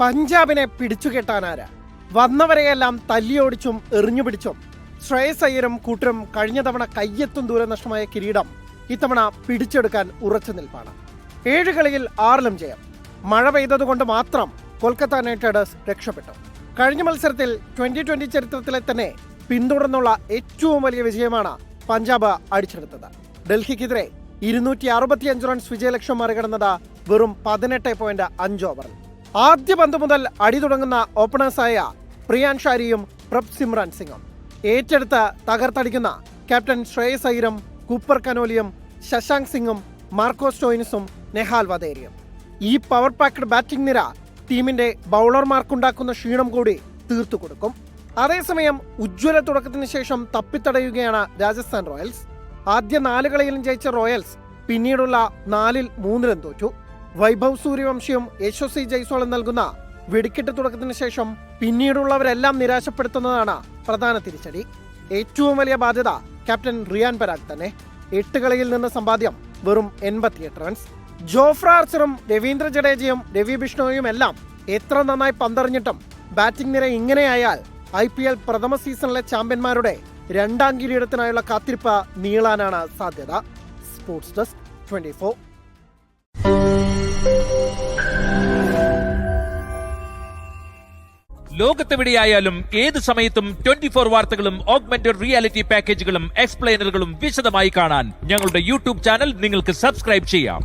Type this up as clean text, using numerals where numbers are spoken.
പഞ്ചാബിനെ പിടിച്ചുകെട്ടാനാരാ? വന്നവരെയെല്ലാം തല്ലിയോടിച്ചും എറിഞ്ഞുപിടിച്ചും ശ്രേയസ് അയ്യരും കൂട്ടരും കഴിഞ്ഞ തവണ കയ്യെത്തും ദൂരം നഷ്ടമായ കിരീടം ഇത്തവണ പിടിച്ചെടുക്കാൻ ഉറച്ചു നിൽപ്പാണ്. 7 കളിയിൽ 6 ജയം. മഴ പെയ്തതുകൊണ്ട് മാത്രം കൊൽക്കത്ത നൈറ്റ് റൈഡേഴ്സ് രക്ഷപ്പെട്ടു. കഴിഞ്ഞ മത്സരത്തിൽ 2020 ചരിത്രത്തിലെ തന്നെ പിന്തുടർന്നുള്ള ഏറ്റവും വലിയ വിജയമാണ് പഞ്ചാബ് അടിച്ചെടുത്തത്. ഡൽഹിക്കെതിരെ 265 റൺസ് വിജയലക്ഷ്യം മറികടന്നത് വെറും 18.5 ഓവറിൽ. ആദ്യ പന്ത് മുതൽ അടി തുടങ്ങുന്ന ഓപ്പണേഴ്സായ പ്രിയാൻ ഷാരിയും പ്രഭ് സിമ്രാൻ സിംഗും ഏറ്റെടുത്ത് തകർത്തടിക്കുന്ന ക്യാപ്റ്റൻ ശ്രേയസ് അയ്യരും കൂപ്പർ കനോലിയും ശശാങ്ക് സിംഗും മാർക്കോ സ്റ്റോയിനിസും നെഹാൽ വധേരിയും. ഈ പവർ പാക്ഡ് ബാറ്റിംഗ് നിര ടീമിന്റെ ബൗളർമാർക്കുണ്ടാക്കുന്ന ക്ഷീണം കൂടി തീർത്തു കൊടുക്കും. അതേസമയം ഉജ്ജ്വല തുടക്കത്തിന് ശേഷം തപ്പിത്തടയുകയാണ് രാജസ്ഥാൻ റോയൽസ്. ആദ്യ 4 കളിയിലും ജയിച്ച റോയൽസ് പിന്നീടുള്ള 4-ൽ 3 തോറ്റു. വൈഭവ് സൂര്യവംശിയും യശസ്വി ജയ്സ്വാളും നൽകുന്ന വെടിക്കെട്ട് തുടക്കത്തിന് ശേഷം പിന്നീടുള്ളവരെല്ലാം നിരാശപ്പെടുത്തുന്നതാണ് പ്രധാന തിരിച്ചടി. ഏറ്റവും വലിയ ബാധ്യത ക്യാപ്റ്റൻ റിയാൻ പരാഗ് തന്നെ. 8 കളിയിൽ നിന്ന് സമ്പാദ്യം വെറും 88 റൺസ്. ജോഫ്ര ആർച്ചറും രവീന്ദ്ര ജഡേജയും രവി ബിഷ്ണോയും എല്ലാം എത്ര നന്നായി പന്തെറിഞ്ഞിട്ടും ബാറ്റിംഗ് നിര ഇങ്ങനെയായാൽ IPL പ്രഥമ സീസണിലെ ചാമ്പ്യന്മാരുടെ 2ാം കിരീടത്തിനായുള്ള കാത്തിരിപ്പ് നീളാനാണ് സാധ്യത. Sports desk 24. ലോകത്തെവിടെയായാലും ഏത് സമയത്തും 24 വാർത്തകളും ഓഗ്മെന്റഡ് റിയാലിറ്റി പാക്കേജുകളും എക്സ്പ്ലെയിനറുകളും വിശദമായി കാണാൻ ഞങ്ങളുടെ യൂട്യൂബ് ചാനൽ നിങ്ങൾക്ക് സബ്സ്ക്രൈബ് ചെയ്യാം.